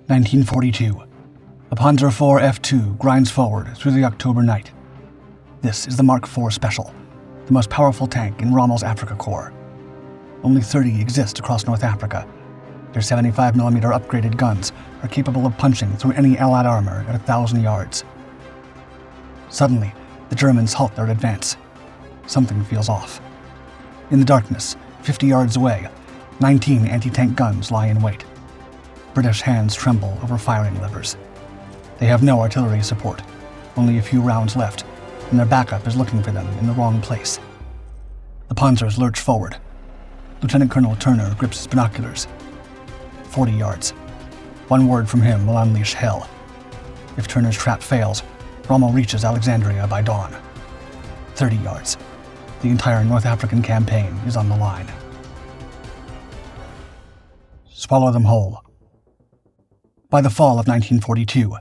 1942. The Panzer IV F2 grinds forward through the October night. This is the Mark IV Special, the most powerful tank in Rommel's Afrika Korps. Only 30 exist across North Africa. Their 75mm upgraded guns are capable of punching through any Allied armor at 1,000 yards. Suddenly, the Germans halt their advance. Something feels off. In the darkness, 50 yards away, 19 anti-tank guns lie in wait. British hands tremble over firing levers. They have no artillery support, only a few rounds left, and their backup is looking for them in the wrong place. The panzers lurch forward. Lieutenant Colonel Turner grips his binoculars. 40 yards. One word from him will unleash hell. If Turner's trap fails, Rommel reaches Alexandria by dawn. 30 yards. The entire North African campaign is on the line. Swallow them whole. By the fall of 1942,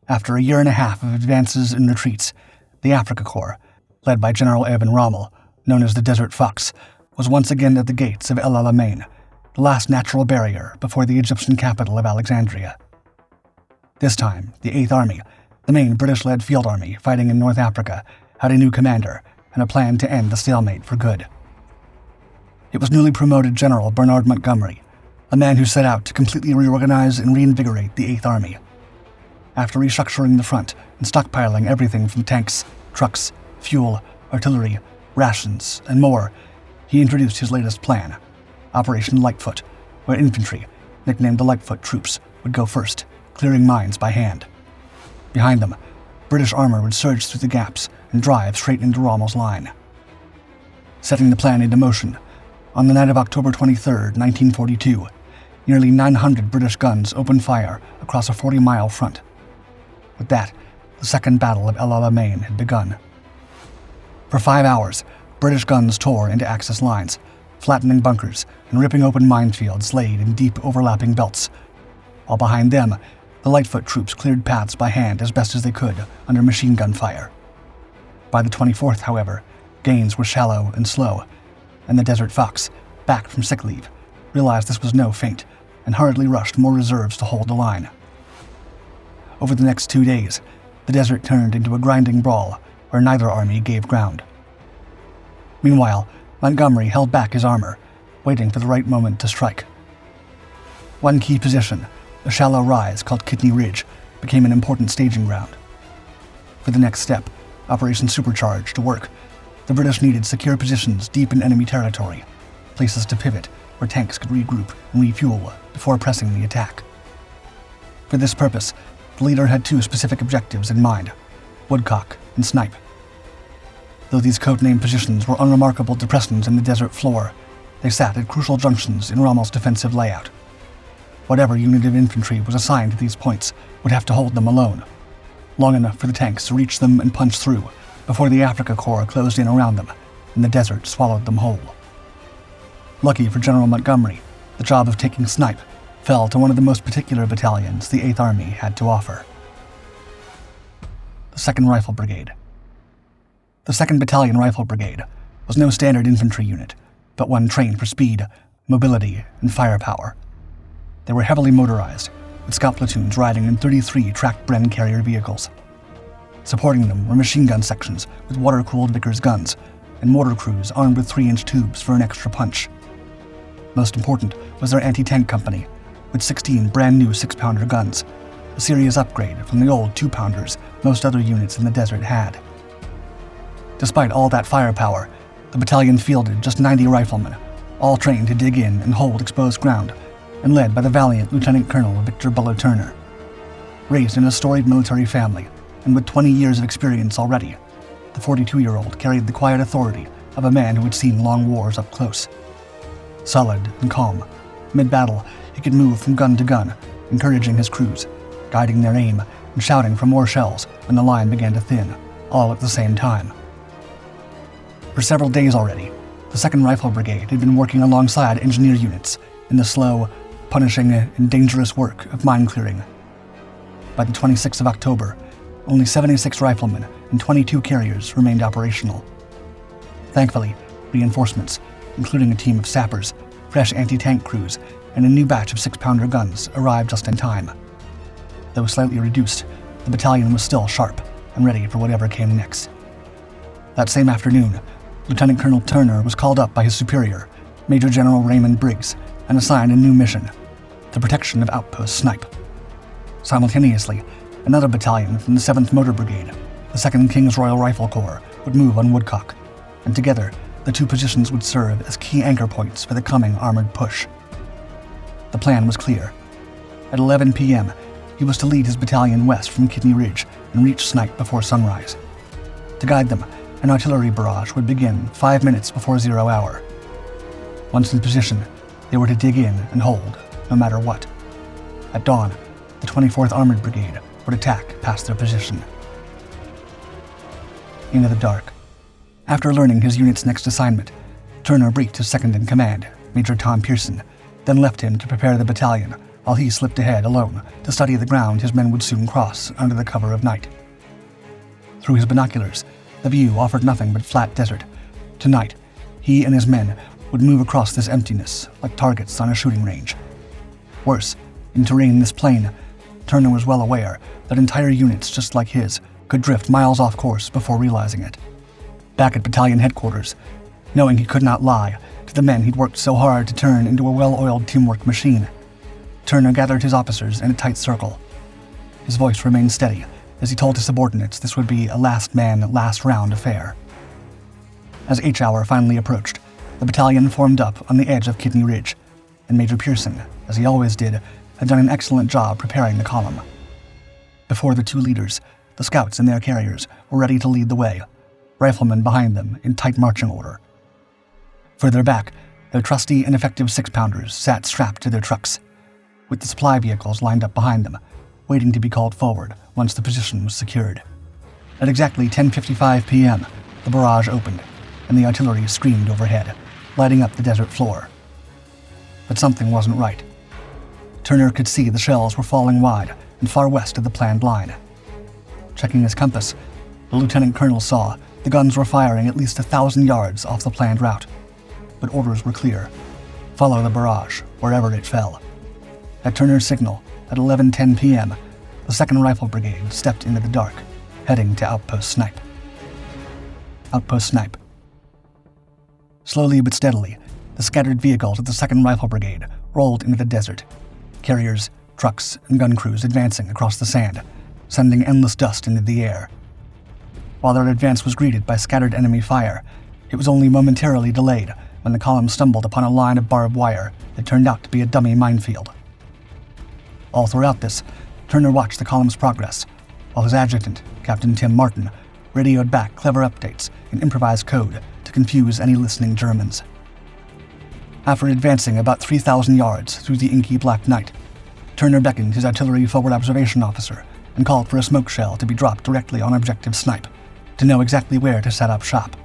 after a year and a half of advances and retreats, the Afrika Korps, led by General Eben Rommel, known as the Desert Fox, was once again at the gates of El Alamein, the last natural barrier before the Egyptian capital of Alexandria. This time, the 8th Army, the main British-led field army fighting in North Africa, had a new commander and a plan to end the stalemate for good. It was newly promoted General Bernard Montgomery, a man who set out to completely reorganize and reinvigorate the 8th Army. After restructuring the front and stockpiling everything from tanks, trucks, fuel, artillery, rations, and more, he introduced his latest plan, Operation Lightfoot, where infantry, nicknamed the Lightfoot Troops, would go first, clearing mines by hand. Behind them, British armor would surge through the gaps and drive straight into Rommel's line. Setting the plan into motion, on the night of October 23, 1942, nearly 900 British guns opened fire across a 40-mile front. With that, the Second Battle of El Alamein had begun. For 5 hours, British guns tore into Axis lines, flattening bunkers and ripping open minefields laid in deep overlapping belts, while behind them, the Lightfoot troops cleared paths by hand as best as they could under machine gun fire. By the 24th, however, gains were shallow and slow, and the Desert Fox, back from sick leave, realized this was no feint and hurriedly rushed more reserves to hold the line. Over the next 2 days, the desert turned into a grinding brawl where neither army gave ground. Meanwhile, Montgomery held back his armor, waiting for the right moment to strike. One key position, a shallow rise called Kidney Ridge, became an important staging ground. For the next step, Operation Supercharge, to work, the British needed secure positions deep in enemy territory, places to pivot where tanks could regroup and refuel before pressing the attack. For this purpose, the leader had 2 specific objectives in mind, Woodcock and Snipe. Though these codenamed positions were unremarkable depressions in the desert floor, they sat at crucial junctions in Rommel's defensive layout. Whatever unit of infantry was assigned to these points would have to hold them alone, long enough for the tanks to reach them and punch through before the Afrika Korps closed in around them and the desert swallowed them whole. Lucky for General Montgomery, the job of taking Snipe fell to one of the most particular battalions the 8th Army had to offer. The 2nd Rifle Brigade. The 2nd Battalion Rifle Brigade was no standard infantry unit, but one trained for speed, mobility, and firepower. They were heavily motorized, with scout platoons riding in 33 tracked Bren carrier vehicles. Supporting them were machine gun sections with water-cooled Vickers guns, and mortar crews armed with 3-inch tubes for an extra punch. Most important was their anti-tank company, with 16 brand-new 6-pounder guns, a serious upgrade from the old 2-pounders most other units in the desert had. Despite all that firepower, the battalion fielded just 90 riflemen, all trained to dig in and hold exposed ground, and led by the valiant Lieutenant Colonel Victor Bullet Turner. Raised in a storied military family, and with 20 years of experience already, the 42-year-old carried the quiet authority of a man who had seen long wars up close. Solid and calm, mid-battle, he could move from gun to gun, encouraging his crews, guiding their aim, and shouting for more shells when the line began to thin, all at the same time. For several days already, the 2nd Rifle Brigade had been working alongside engineer units in the slow, punishing, and dangerous work of mine clearing. By the 26th of October, only 76 riflemen and 22 carriers remained operational. Thankfully, reinforcements, including a team of sappers, fresh anti-tank crews, and a new batch of 6-pounder guns arrived just in time. Though slightly reduced, the battalion was still sharp and ready for whatever came next. That same afternoon, Lieutenant Colonel Turner was called up by his superior, Major General Raymond Briggs, and assigned a new mission: the protection of Outpost Snipe. Simultaneously, another battalion from the 7th Motor Brigade, the 2nd King's Royal Rifle Corps, would move on Woodcock, and together the two positions would serve as key anchor points for the coming armored push. The plan was clear. At 11 p.m., he was to lead his battalion west from Kidney Ridge and reach Snipe before sunrise. To guide them, an artillery barrage would begin 5 minutes before 0 hour. Once in position, they were to dig in and hold, no matter what. At dawn, the 24th Armored Brigade would attack past their position. Into the dark. After learning his unit's next assignment, Turner briefed his second-in-command, Major Tom Pearson, then left him to prepare the battalion while he slipped ahead alone to study the ground his men would soon cross under the cover of night. Through his binoculars, the view offered nothing but flat desert. Tonight, he and his men would move across this emptiness like targets on a shooting range. Worse, in terrain this plain, Turner was well aware that entire units just like his could drift miles off course before realizing it. Back at battalion headquarters, knowing he could not lie to the men he'd worked so hard to turn into a well-oiled teamwork machine, Turner gathered his officers in a tight circle. His voice remained steady as he told his subordinates this would be a last-man, last-round affair. As H hour finally approached, the battalion formed up on the edge of Kidney Ridge, and Major Pearson, as he always did, had done an excellent job preparing the column. Before the two leaders, the scouts and their carriers were ready to lead the way, riflemen behind them in tight marching order. Further back, their trusty and effective 6-pounders sat strapped to their trucks, with the supply vehicles lined up behind them, waiting to be called forward once the position was secured. At exactly 10:55 p.m., the barrage opened, and the artillery screamed overhead, lighting up the desert floor. But something wasn't right. Turner could see the shells were falling wide and far west of the planned line. Checking his compass, the lieutenant colonel saw the guns were firing at least 1,000 yards off the planned route. But orders were clear: follow the barrage wherever it fell. At Turner's signal, at 11:10 p.m., the 2nd Rifle Brigade stepped into the dark, heading to Outpost Snipe. Outpost Snipe. Slowly but steadily, the scattered vehicles of the 2nd Rifle Brigade rolled into the desert, carriers, trucks, and gun crews advancing across the sand, sending endless dust into the air. While their advance was greeted by scattered enemy fire, it was only momentarily delayed when the column stumbled upon a line of barbed wire that turned out to be a dummy minefield. All throughout this, Turner watched the column's progress, while his adjutant, Captain Tim Martin, radioed back clever updates in improvised code to confuse any listening Germans. After advancing about 3,000 yards through the inky black night, Turner beckoned his artillery forward observation officer and called for a smoke shell to be dropped directly on objective Snipe to know exactly where to set up shop.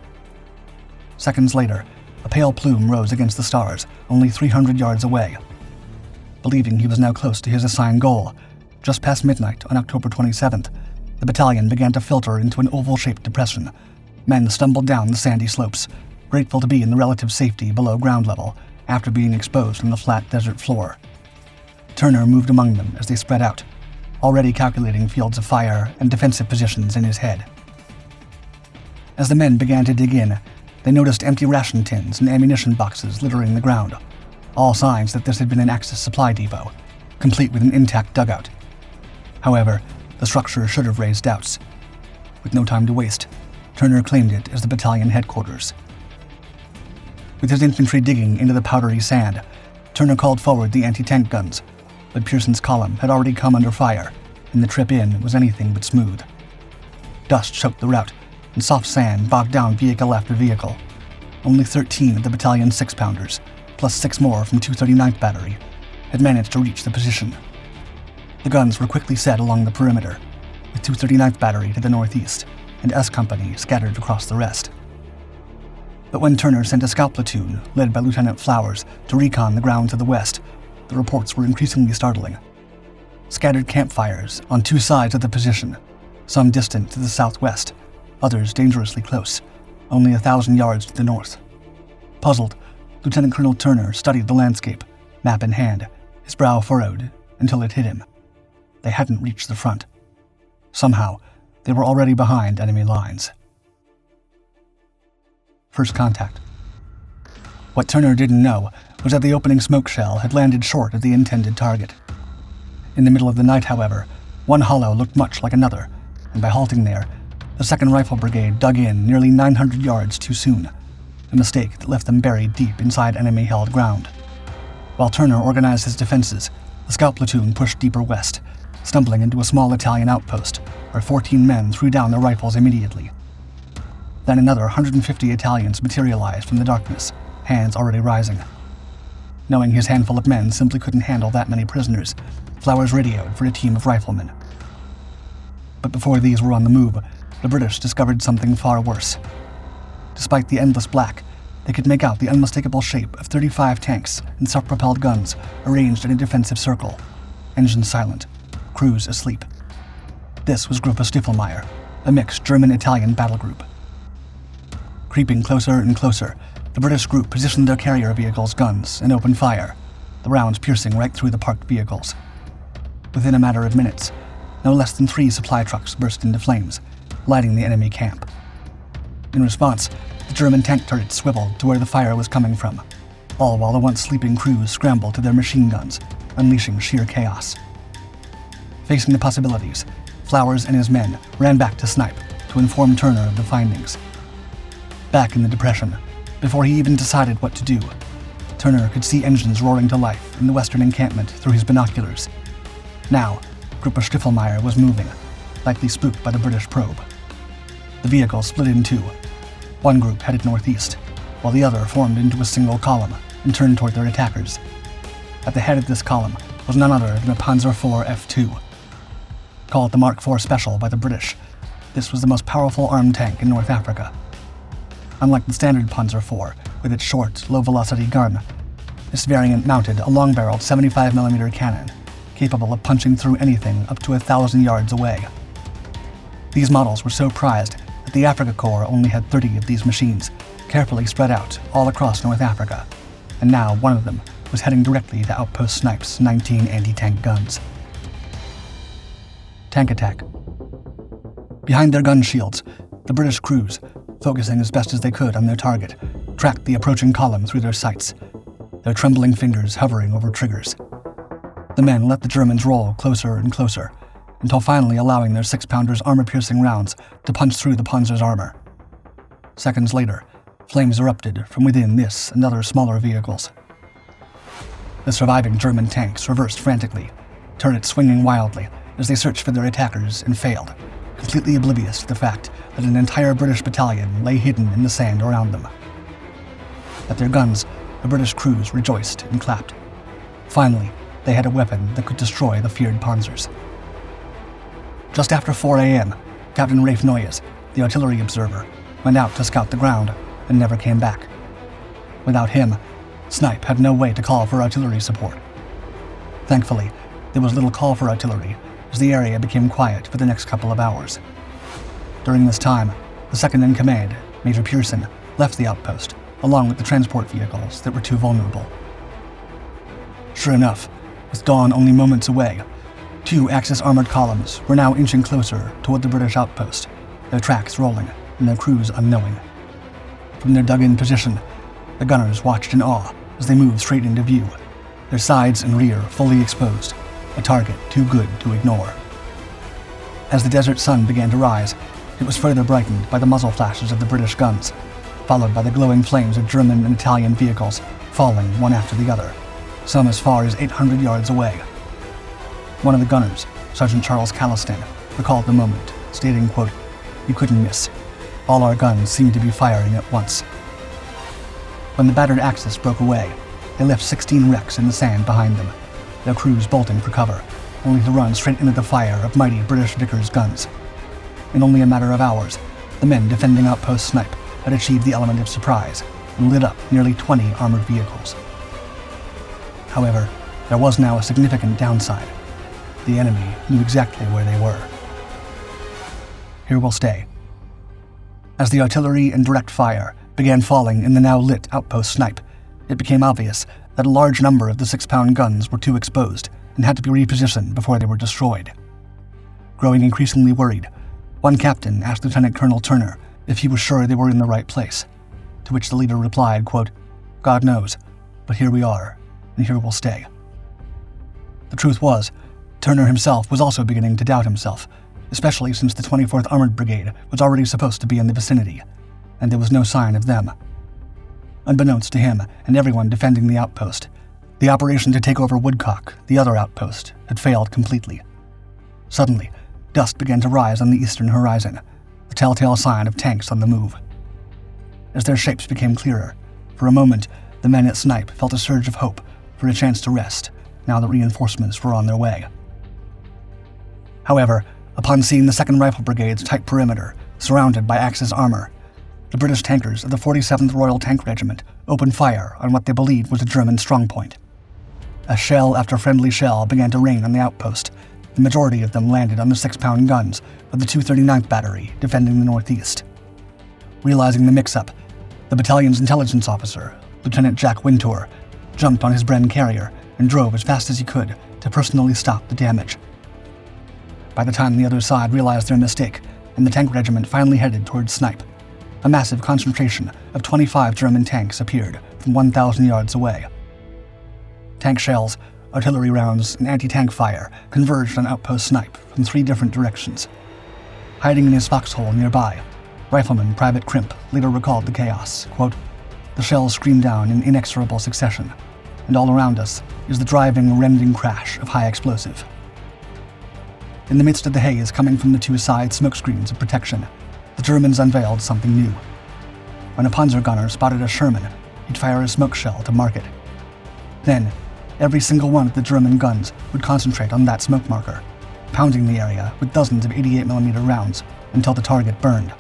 Seconds later, a pale plume rose against the stars only 300 yards away. Believing he was now close to his assigned goal, just past midnight on October 27th, the battalion began to filter into an oval-shaped depression. Men stumbled down the sandy slopes, grateful to be in the relative safety below ground level after being exposed on the flat desert floor. Turner moved among them as they spread out, already calculating fields of fire and defensive positions in his head. As the men began to dig in, they noticed empty ration tins and ammunition boxes littering the ground, all signs that this had been an Axis supply depot, complete with an intact dugout. However, the structure should have raised doubts. With no time to waste, Turner claimed it as the battalion headquarters. With his infantry digging into the powdery sand, Turner called forward the anti-tank guns, but Pearson's column had already come under fire, and the trip in was anything but smooth. Dust choked the route, and soft sand bogged down vehicle after vehicle. Only 13 of the battalion's 6-pounders, plus 6 more from 239th Battery, had managed to reach the position. The guns were quickly set along the perimeter, with 239th Battery to the northeast, and S Company scattered across the rest. But when Turner sent a scout platoon, led by Lieutenant Flowers, to recon the ground to the west, the reports were increasingly startling. Scattered campfires on 2 sides of the position, some distant to the southwest, others dangerously close, only 1,000 yards to the north. Puzzled, Lieutenant Colonel Turner studied the landscape, map in hand, his brow furrowed, until it hit him. they hadn't reached the front. Somehow, they were already behind enemy lines. First contact. What Turner didn't know was that the opening smoke shell had landed short of the intended target. In the middle of the night, however, one hollow looked much like another, and by halting there, the 2nd Rifle Brigade dug in nearly 900 yards too soon, a mistake that left them buried deep inside enemy-held ground. While Turner organized his defenses, the scout platoon pushed deeper west, stumbling into a small Italian outpost, where 14 men threw down their rifles immediately. Then another 150 Italians materialized from the darkness, hands already rising. Knowing his handful of men simply couldn't handle that many prisoners, Flowers radioed for a team of riflemen. But before these were on the move, the British discovered something far worse. Despite the endless black, they could make out the unmistakable shape of 35 tanks and self-propelled guns arranged in a defensive circle, engines silent, crews asleep. This was Gruppe Stiefelmeier, a mixed German-Italian battle group. Creeping closer and closer, the British group positioned their carrier vehicles' guns and opened fire, the rounds piercing right through the parked vehicles. Within a matter of minutes, no less than 3 supply trucks burst into flames, lighting the enemy camp. In response, the German tank turrets swiveled to where the fire was coming from, all while the once sleeping crews scrambled to their machine guns, unleashing sheer chaos. Facing the possibilities, Flowers and his men ran back to Snipe to inform Turner of the findings. Back in the Depression, before he even decided what to do, Turner could see engines roaring to life in the western encampment through his binoculars. Now, Gruppe Stiefelmeier was moving, likely spooked by the British probe. The vehicle split in two. One group headed northeast, while the other formed into a single column and turned toward their attackers. At the head of this column was none other than a Panzer IV F2. Called the Mark IV Special by the British, this was the most powerful armed tank in North Africa. Unlike the standard Panzer IV, with its short, low-velocity gun, this variant mounted a long-barreled 75mm cannon, capable of punching through anything up to 1,000 yards away. These models were so prized that the Afrika Korps only had 30 of these machines, carefully spread out all across North Africa, and now one of them was heading directly to Outpost Snipe's 19 anti-tank guns. Tank attack. Behind their gun shields, the British crews, focusing as best as they could on their target, tracked the approaching column through their sights, their trembling fingers hovering over triggers. The men let the Germans roll closer and closer, until finally allowing their 6-pounders' armor-piercing rounds to punch through the Panzer's armor. Seconds later, flames erupted from within this and other smaller vehicles. The surviving German tanks reversed frantically, turrets swinging wildly as they searched for their attackers and failed, completely oblivious to the fact that an entire British battalion lay hidden in the sand around them. At their guns, the British crews rejoiced and clapped. Finally, they had a weapon that could destroy the feared Panzers. Just after 4 a.m., Captain Rafe Noyes, the artillery observer, went out to scout the ground and never came back. Without him, Snipe had no way to call for artillery support. Thankfully, there was little call for artillery, as the area became quiet for the next couple of hours. During this time, the second-in-command, Major Pearson, left the outpost, along with the transport vehicles that were too vulnerable. Sure enough, with dawn only moments away, 2 Axis armored columns were now inching closer toward the British outpost, their tracks rolling and their crews unknowing. From their dug-in position, the gunners watched in awe as they moved straight into view, their sides and rear fully exposed, a target too good to ignore. As the desert sun began to rise, it was further brightened by the muzzle flashes of the British guns, followed by the glowing flames of German and Italian vehicles falling one after the other, some as far as 800 yards away. One of the gunners, Sergeant Charles Calliston, recalled the moment, stating, quote, "You couldn't miss. All our guns seemed to be firing at once." When the battered Axis broke away, they left 16 wrecks in the sand behind them, their crews bolting for cover, only to run straight into the fire of mighty British Vickers guns. In only a matter of hours, the men defending Outpost Snipe had achieved the element of surprise and lit up nearly 20 armored vehicles. However, there was now a significant downside. The enemy knew exactly where they were. Here we'll stay. As the artillery and direct fire began falling in the now lit Outpost Snipe, it became obvious that a large number of the 6-pound guns were too exposed and had to be repositioned before they were destroyed. Growing increasingly worried, one captain asked Lieutenant Colonel Turner if he was sure they were in the right place, to which the leader replied, quote, "God knows, but here we are, and here we'll stay." The truth was, Turner himself was also beginning to doubt himself, especially since the 24th Armored Brigade was already supposed to be in the vicinity, and there was no sign of them. Unbeknownst to him and everyone defending the outpost, the operation to take over Woodcock, the other outpost, had failed completely. Suddenly, dust began to rise on the eastern horizon, the telltale sign of tanks on the move. As their shapes became clearer, for a moment, the men at Snipe felt a surge of hope for a chance to rest, now that reinforcements were on their way. However, upon seeing the 2nd Rifle Brigade's tight perimeter, surrounded by Axis armor, the British tankers of the 47th Royal Tank Regiment opened fire on what they believed was a German strongpoint. As shell after friendly shell began to rain on the outpost, the majority of them landed on the 6-pound guns of the 239th Battery defending the northeast. Realizing the mix-up, the battalion's intelligence officer, Lieutenant Jack Wintour, jumped on his Bren carrier and drove as fast as he could to personally stop the damage. By the time the other side realized their mistake and the tank regiment finally headed towards Snipe, a massive concentration of 25 German tanks appeared from 1,000 yards away. Tank shells, artillery rounds, and anti-tank fire converged on outpost Snipe from 3 different directions. Hiding in his foxhole nearby, Rifleman Private Crimp later recalled the chaos, quote, "The shells scream down in inexorable succession, and all around us is the driving, rending crash of high explosive." In the midst of the haze coming from the 2 side smoke screens of protection, the Germans unveiled something new. When a Panzer gunner spotted a Sherman, he'd fire a smoke shell to mark it. Then, every single one of the German guns would concentrate on that smoke marker, pounding the area with dozens of 88mm rounds until the target burned.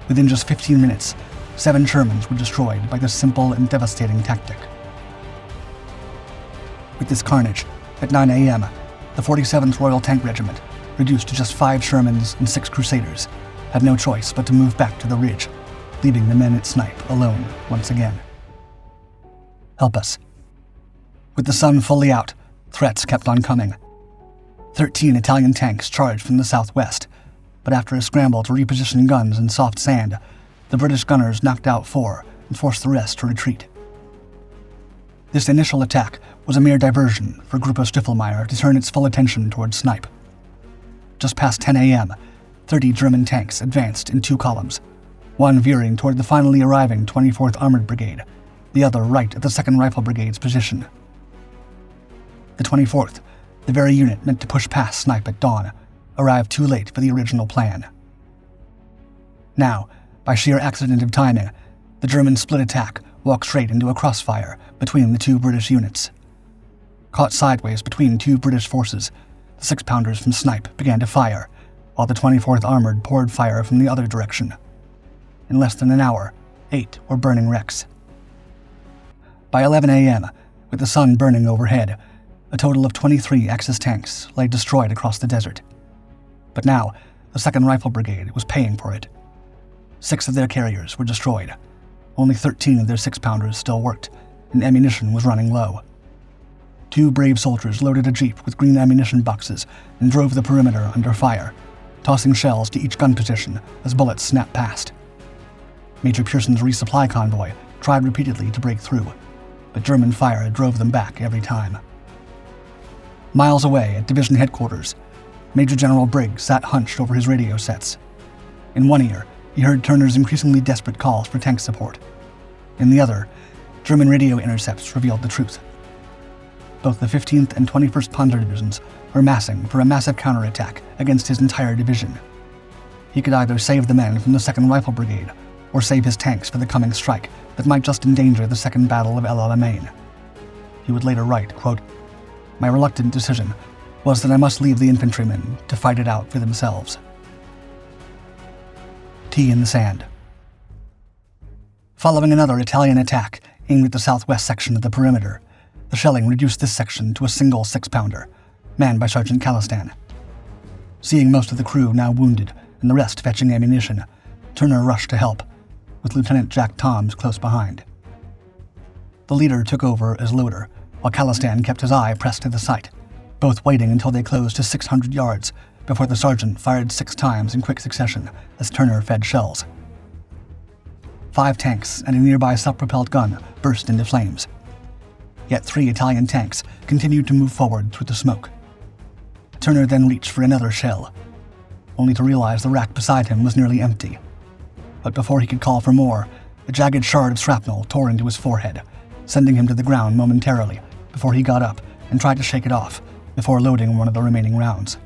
Within just 15 minutes, 7 Shermans were destroyed by this simple and devastating tactic. With this carnage, at 9 a.m., the 47th Royal Tank Regiment, reduced to just 5 Shermans and 6 Crusaders, had no choice but to move back to the ridge, leaving the men at Snipe alone once again. Help us. With the sun fully out, threats kept on coming. 13 Italian tanks charged from the southwest, but after a scramble to reposition guns in soft sand, the British gunners knocked out 4 and forced the rest to retreat. This initial attack was a mere diversion for Gruppe Stuffelmeier to turn its full attention towards Snipe. Just past 10 a.m., 30 German tanks advanced in 2 columns, one veering toward the finally arriving 24th Armored Brigade, the other right at the 2nd Rifle Brigade's position. The 24th, the very unit meant to push past Snipe at dawn, arrived too late for the original plan. Now, by sheer accident of timing, the German split attack walked straight into a crossfire between the 2 British units. Caught sideways between 2 British forces, the 6-pounders from Snipe began to fire, while the 24th Armored poured fire from the other direction. In less than an hour, 8 were burning wrecks. By 11 a.m., with the sun burning overhead, a total of 23 Axis tanks lay destroyed across the desert. But now, the 2nd Rifle Brigade was paying for it. 6 of their carriers were destroyed. Only 13 of their 6-pounders still worked, and ammunition was running low. 2 brave soldiers loaded a jeep with green ammunition boxes and drove the perimeter under fire, tossing shells to each gun position as bullets snapped past. Major Pearson's resupply convoy tried repeatedly to break through, but German fire drove them back every time. Miles away at division headquarters, Major General Briggs sat hunched over his radio sets. In one ear, he heard Turner's increasingly desperate calls for tank support. In the other, German radio intercepts revealed the truth. Both the 15th and 21st Panzer Divisions were massing for a massive counterattack against his entire division. He could either save the men from the 2nd Rifle Brigade or save his tanks for the coming strike that might just endanger the Second Battle of El Alamein. He would later write, quote, "My reluctant decision was that I must leave the infantrymen to fight it out for themselves." Tea in the sand. Following another Italian attack aimed at the southwest section of the perimeter, the shelling reduced this section to a single 6-pounder, manned by Sergeant Calistan. Seeing most of the crew now wounded and the rest fetching ammunition, Turner rushed to help, with Lieutenant Jack Toms close behind. The leader took over as loader, while Calistan kept his eye pressed to the sight, both waiting until they closed to 600 yards before the sergeant fired 6 times in quick succession as Turner fed shells. 5 tanks and a nearby self-propelled gun burst into flames. Yet 3 Italian tanks continued to move forward through the smoke. Turner then reached for another shell, only to realize the rack beside him was nearly empty. But before he could call for more, a jagged shard of shrapnel tore into his forehead, sending him to the ground momentarily before he got up and tried to shake it off before loading one of the remaining rounds.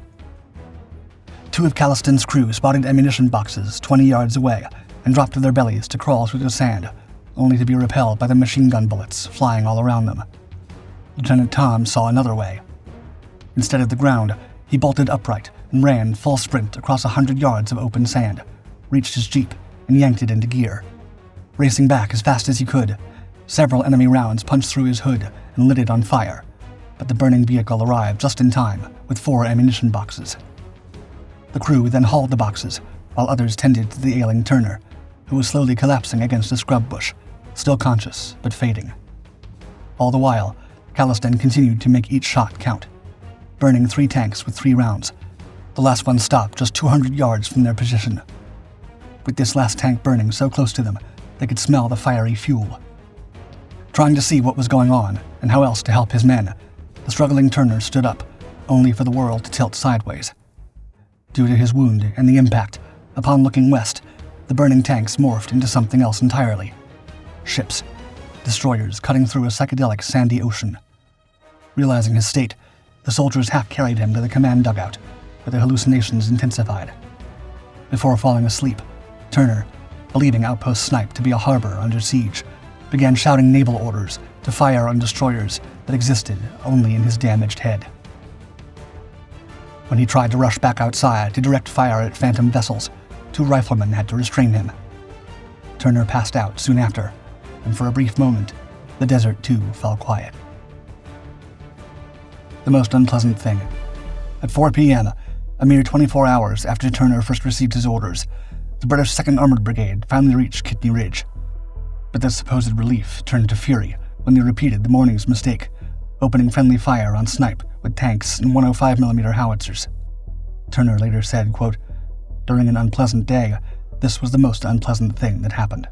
2 of Calliston's crew spotted ammunition boxes 20 yards away and dropped to their bellies to crawl through the sand, only to be repelled by the machine gun bullets flying all around them. Lieutenant Tom saw another way. Instead of the ground, he bolted upright and ran full sprint across 100 yards of open sand, reached his jeep, and yanked it into gear. Racing back as fast as he could, several enemy rounds punched through his hood and lit it on fire, but the burning vehicle arrived just in time with 4 ammunition boxes. The crew then hauled the boxes, while others tended to the ailing Turner, who was slowly collapsing against a scrub bush, still conscious but fading. All the while, Calliston continued to make each shot count, burning 3 tanks with 3 rounds. The last one stopped just 200 yards from their position. With this last tank burning so close to them, they could smell the fiery fuel. Trying to see what was going on and how else to help his men, the struggling Turner stood up, only for the world to tilt sideways. Due to his wound and the impact, upon looking west, the burning tanks morphed into something else entirely. Ships, destroyers cutting through a psychedelic sandy ocean. Realizing his state, the soldiers half-carried him to the command dugout, where the hallucinations intensified. Before falling asleep, Turner, believing Outpost Snipe to be a harbor under siege, began shouting naval orders to fire on destroyers that existed only in his damaged head. When he tried to rush back outside to direct fire at phantom vessels, 2 riflemen had to restrain him. Turner passed out soon after, and for a brief moment, the desert too fell quiet. The most unpleasant thing. At 4 p.m., a mere 24 hours after Turner first received his orders, the British 2nd Armored Brigade finally reached Kidney Ridge. But this supposed relief turned to fury when they repeated the morning's mistake, opening friendly fire on Snipe with tanks and 105mm howitzers. Turner later said, quote, "During an unpleasant day, this was the most unpleasant thing that happened."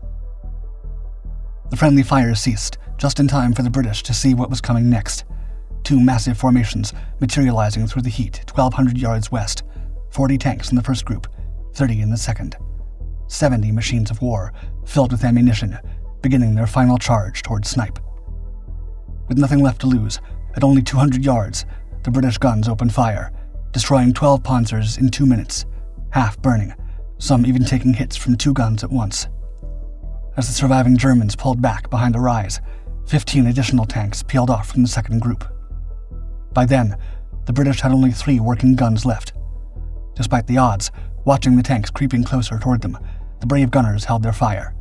The friendly fire ceased just in time for the British to see what was coming next. 2 massive formations materializing through the heat 1,200 yards west, 40 tanks in the first group, 30 in the second. 70 machines of war, filled with ammunition, beginning their final charge towards Snipe. With nothing left to lose, at only 200 yards, the British guns opened fire, destroying 12 panzers in 2 minutes, half burning, some even taking hits from 2 guns at once. As the surviving Germans pulled back behind a rise, 15 additional tanks peeled off from the second group. By then, the British had only 3 working guns left. Despite the odds, watching the tanks creeping closer toward them, the brave gunners held their fire.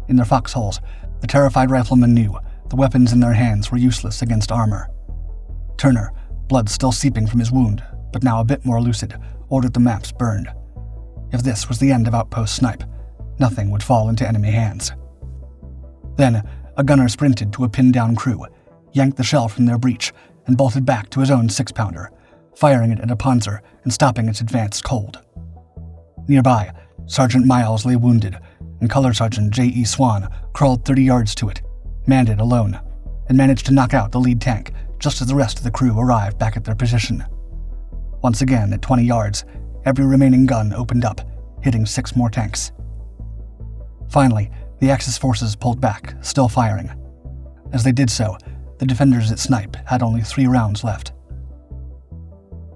In their foxholes, the terrified riflemen knew the weapons in their hands were useless against armor. Turner, blood still seeping from his wound, but now a bit more lucid, ordered the maps burned. If this was the end of Outpost Snipe, nothing would fall into enemy hands. Then, a gunner sprinted to a pinned-down crew, yanked the shell from their breech, and bolted back to his own 6-pounder, firing it at a panzer and stopping its advance cold. Nearby, Sergeant Miles lay wounded, and Color Sergeant J.E. Swan crawled 30 yards to it, manned it alone, and managed to knock out the lead tank just as the rest of the crew arrived back at their position. Once again, at 20 yards, every remaining gun opened up, hitting 6 more tanks. Finally, the Axis forces pulled back, still firing. As they did so, the defenders at Snipe had only 3 rounds left.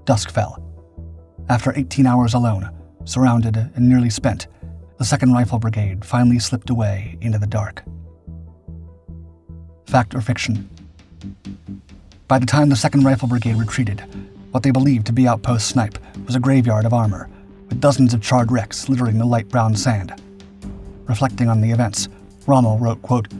Dusk fell. After 18 hours alone, surrounded and nearly spent, the 2nd Rifle Brigade finally slipped away into the dark. Fact or fiction? By the time the 2nd Rifle Brigade retreated, what they believed to be Outpost Snipe was a graveyard of armor, with dozens of charred wrecks littering the light brown sand. Reflecting on the events, Rommel wrote, quote,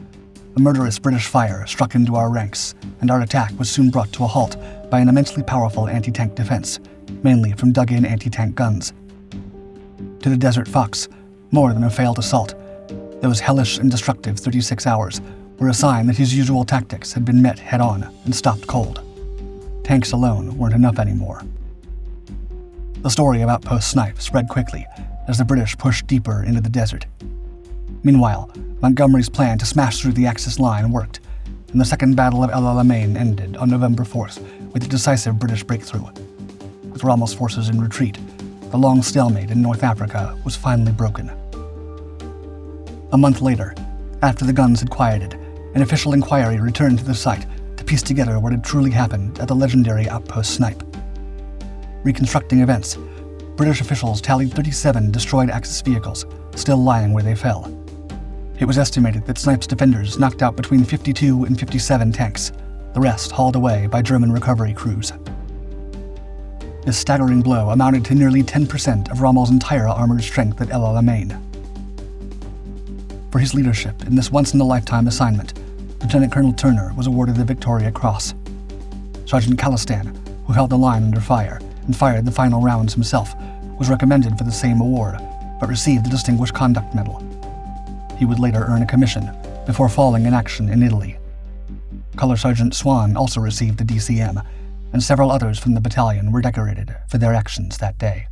"A murderous British fire struck into our ranks, and our attack was soon brought to a halt by an immensely powerful anti-tank defense, mainly from dug-in anti-tank guns. To the Desert Fox, more than a failed assault, those hellish and destructive 36 hours were a sign that his usual tactics had been met head-on and stopped cold. tanks alone weren't enough anymore. The story of Outpost Snipe spread quickly as the British pushed deeper into the desert. Meanwhile, Montgomery's plan to smash through the Axis line worked, and the Second Battle of El Alamein ended on November 4th with a decisive British breakthrough. With Rommel's forces in retreat, the long stalemate in North Africa was finally broken. A month later, after the guns had quieted, an official inquiry returned to the site to piece together what had truly happened at the legendary Outpost Snipe. Reconstructing events, British officials tallied 37 destroyed Axis vehicles, still lying where they fell. It was estimated that Snipe's defenders knocked out between 52 and 57 tanks, the rest hauled away by German recovery crews. This staggering blow amounted to nearly 10% of Rommel's entire armored strength at El Alamein. For his leadership in this once-in-a-lifetime assignment, Lieutenant Colonel Turner was awarded the Victoria Cross. Sergeant Calistan, who held the line under fire and fired the final rounds himself, was recommended for the same award, but received the Distinguished Conduct Medal. He would later earn a commission before falling in action in Italy. Color Sergeant Swan also received the DCM, and several others from the battalion were decorated for their actions that day.